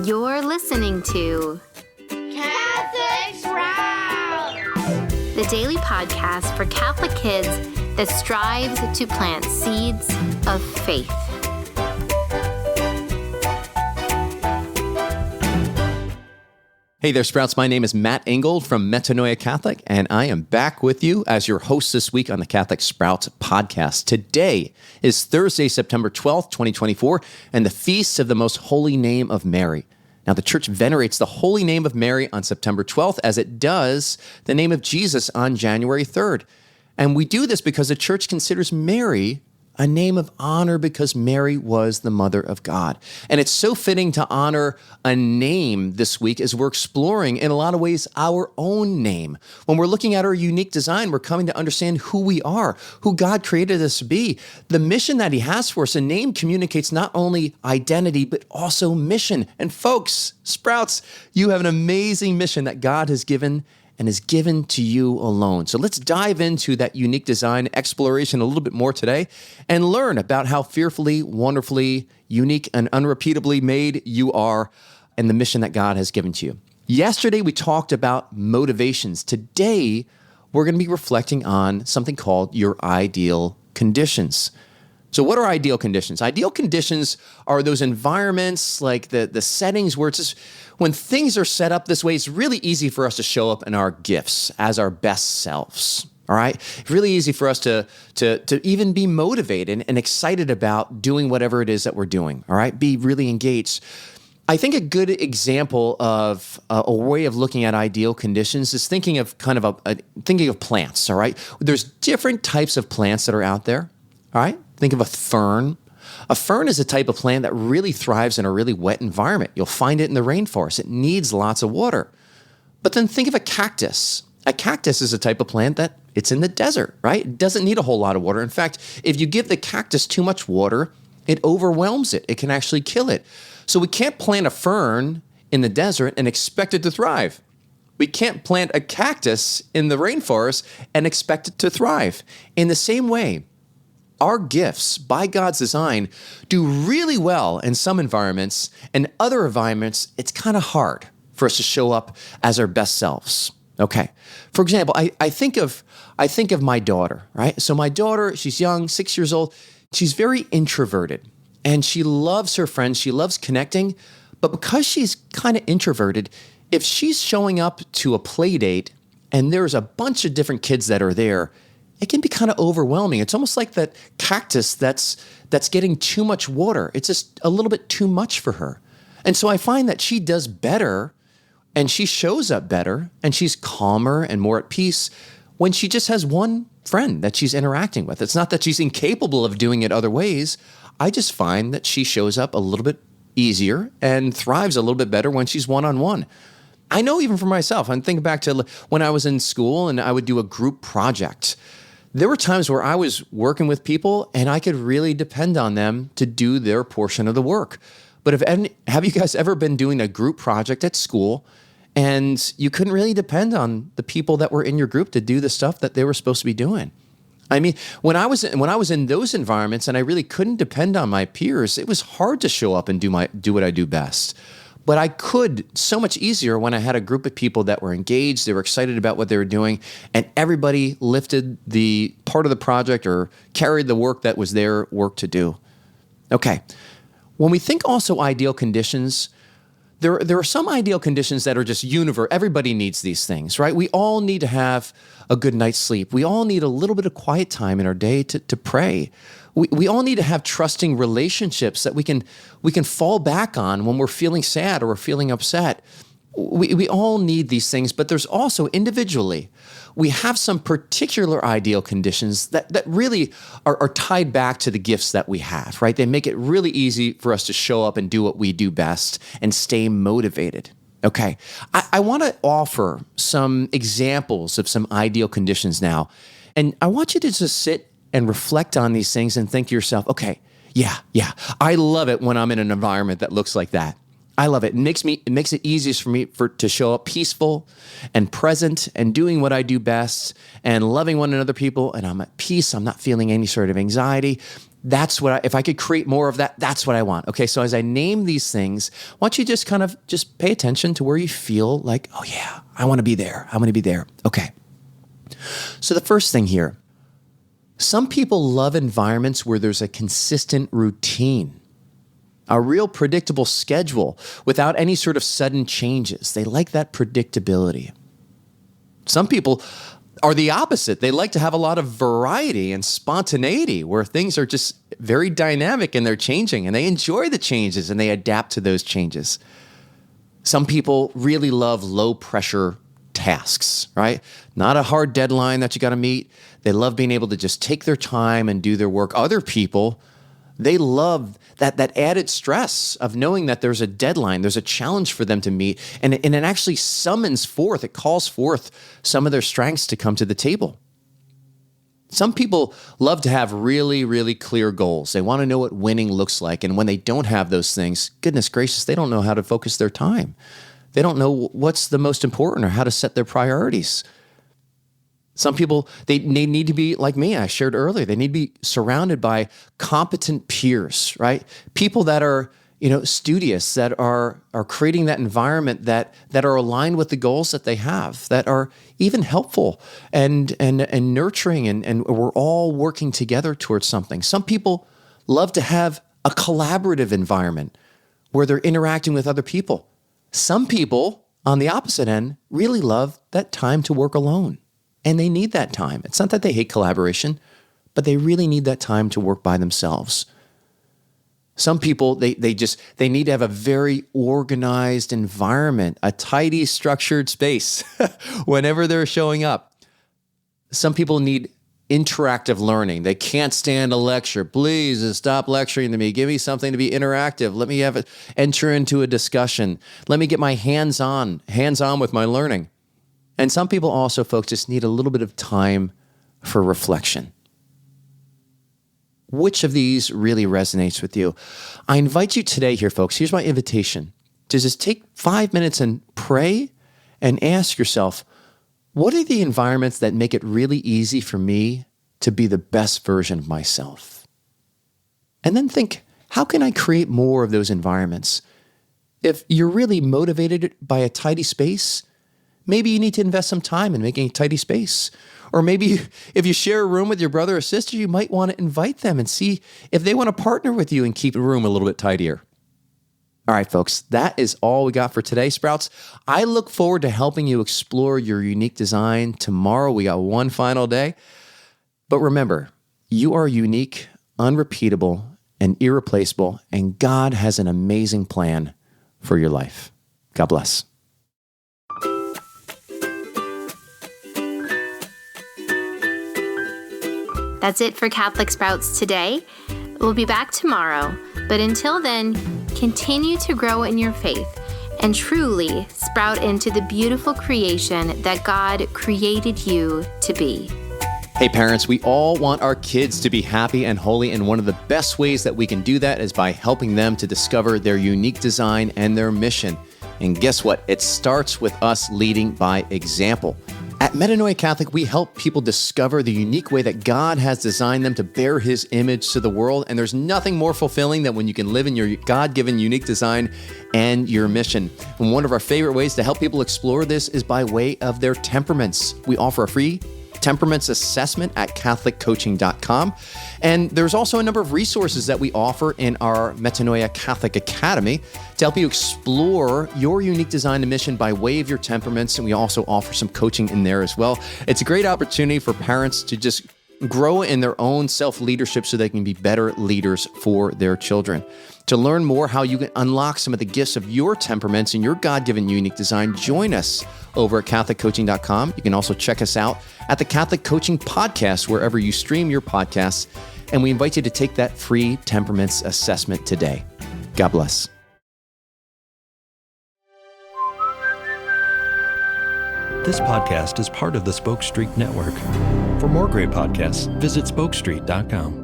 You're listening to Catholic Sprout, the daily podcast for Catholic kids that strives to plant seeds of faith. Hey there, Sprouts. My name is Matt Ingold from Metanoia Catholic, and I am back with you as your host this week on the Catholic Sprouts podcast. Today is Thursday, September 12th, 2024, and the Feast of the Most Holy Name of Mary. Now, the Church venerates the Holy Name of Mary on September 12th, as it does the name of Jesus on January 3rd. And we do this because the Church considers Mary a name of honor because Mary was the Mother of God. And it's so fitting to honor a name this week as we're exploring, in a lot of ways, our own name. When we're looking at our unique design, we're coming to understand who we are, who God created us to be, the mission that He has for us. A name communicates not only identity, but also mission. And folks, Sprouts, you have an amazing mission that God has given and is given to you alone. So let's dive into that unique design exploration a little bit more today and learn about how fearfully, wonderfully, unique, and unrepeatably made you are and the mission that God has given to you. Yesterday, we talked about motivations. Today, we're going to be reflecting on something called your ideal conditions. So what are ideal conditions? Ideal conditions are those environments, like the settings where it's just, when things are set up this way, it's really easy for us to show up in our gifts as our best selves, all right? It's really easy for us to even be motivated and excited about doing whatever it is that we're doing, all right? Be really engaged. I think a good example of a way of looking at ideal conditions is thinking of thinking of plants, all right? There's different types of plants that are out there, all right? Think of a fern. A fern is a type of plant that really thrives in a really wet environment. You'll find it in the rainforest. It needs lots of water. But then think of a cactus. A cactus is a type of plant that it's in the desert, right? It doesn't need a whole lot of water. In fact, if you give the cactus too much water, it overwhelms it. It can actually kill it. So we can't plant a fern in the desert and expect it to thrive. We can't plant a cactus in the rainforest and expect it to thrive. In the same way, our gifts, by God's design, do really well in some environments, and other environments, it's kind of hard for us to show up as our best selves. Okay. For example, I think of my daughter, right? So my daughter, she's young, 6 years old. She's very introverted, and she loves her friends. She loves connecting, but because she's kind of introverted, if she's showing up to a play date and there's a bunch of different kids that are there, it can be kind of overwhelming. It's almost like that cactus that's getting too much water. It's just a little bit too much for her. And so I find that she does better and she shows up better and she's calmer and more at peace when she just has one friend that she's interacting with. It's not that she's incapable of doing it other ways. I just find that she shows up a little bit easier and thrives a little bit better when she's one-on-one. I know even for myself, I'm thinking back to when I was in school and I would do a group project. There were times where I was working with people and I could really depend on them to do their portion of the work. But have you guys ever been doing a group project at school and you couldn't really depend on the people that were in your group to do the stuff that they were supposed to be doing? I mean, when I was in those environments and I really couldn't depend on my peers, it was hard to show up and do what I do best. But I could so much easier when I had a group of people that were engaged, they were excited about what they were doing, and everybody lifted the part of the project or carried the work that was their work to do. Okay, when we think also ideal conditions, there are some ideal conditions that are just universal. Everybody needs these things, right? We all need to have a good night's sleep. We all need a little bit of quiet time in our day to pray. We all need to have trusting relationships that we can fall back on when we're feeling sad or we're feeling upset. We all need these things, but there's also individually, we have some particular ideal conditions that really are tied back to the gifts that we have, right? They make it really easy for us to show up and do what we do best and stay motivated. Okay, I want to offer some examples of some ideal conditions now, and I want you to just sit and reflect on these things and think to yourself, okay, yeah, I love it when I'm in an environment that looks like that. I love it. It makes it easiest for me to show up peaceful and present and doing what I do best and loving one another people. And I'm at peace. I'm not feeling any sort of anxiety. That's what if I could create more of that, that's what I want. Okay. So as I name these things, I want you to just pay attention to where you feel like, oh yeah, I want to be there. I want to be there. Okay. So the first thing here, some people love environments where there's a consistent routine, a real predictable schedule without any sort of sudden changes. They like that predictability. Some people are the opposite. They like to have a lot of variety and spontaneity where things are just very dynamic and they're changing and they enjoy the changes and they adapt to those changes. Some people really love low pressure tasks, right? Not a hard deadline that you got to meet. They love being able to just take their time and do their work. Other people, they love that added stress of knowing that there's a deadline, there's a challenge for them to meet, and it actually it calls forth some of their strengths to come to the table. Some people love to have really, really clear goals. They want to know what winning looks like, and when they don't have those things, goodness gracious, they don't know how to focus their time. They don't know what's the most important or how to set their priorities. Some people, they need to be like me, I shared earlier, they need to be surrounded by competent peers, right? People that are, studious, that are creating that environment that are aligned with the goals that they have, that are even helpful and nurturing, and we're all working together towards something. Some people love to have a collaborative environment where they're interacting with other people. Some people, on the opposite end, really love that time to work alone. And they need that time. It's not that they hate collaboration, but they really need that time to work by themselves. Some people, they need to have a very organized environment, a tidy, structured space whenever they're showing up. Some people need interactive learning. They can't stand a lecture. Please stop lecturing to me. Give me something to be interactive. Let me enter into a discussion. Let me get my hands on with my learning. And some people also, folks, just need a little bit of time for reflection. Which of these really resonates with you? I invite you today here, folks, here's my invitation, to just take 5 minutes and pray and ask yourself, what are the environments that make it really easy for me to be the best version of myself? And then think, how can I create more of those environments? If you're really motivated by a tidy space, maybe you need to invest some time in making a tidy space. Or maybe if you share a room with your brother or sister, you might want to invite them and see if they want to partner with you and keep the room a little bit tidier. All right, folks, that is all we got for today, Sprouts. I look forward to helping you explore your unique design. Tomorrow, we got one final day. But remember, you are unique, unrepeatable, and irreplaceable, and God has an amazing plan for your life. God bless. That's it for Catholic Sprouts today. We'll be back tomorrow, but until then, continue to grow in your faith and truly sprout into the beautiful creation that God created you to be. Hey parents, we all want our kids to be happy and holy, and one of the best ways that we can do that is by helping them to discover their unique design and their mission. And guess what? It starts with us leading by example. At Metanoia Catholic, we help people discover the unique way that God has designed them to bear His image to the world. And there's nothing more fulfilling than when you can live in your God-given unique design and your mission. And one of our favorite ways to help people explore this is by way of their temperaments. We offer a free temperaments assessment at CatholicCoaching.com. And there's also a number of resources that we offer in our Metanoia Catholic Academy to help you explore your unique design and mission by way of your temperaments. And we also offer some coaching in there as well. It's a great opportunity for parents to just grow in their own self-leadership so they can be better leaders for their children. To learn more how you can unlock some of the gifts of your temperaments and your God-given unique design, join us over at CatholicCoaching.com. You can also check us out at the Catholic Coaching Podcast, wherever you stream your podcasts. And we invite you to take that free temperaments assessment today. God bless. This podcast is part of the Spoke Street Network. For more great podcasts, visit spokestreet.com.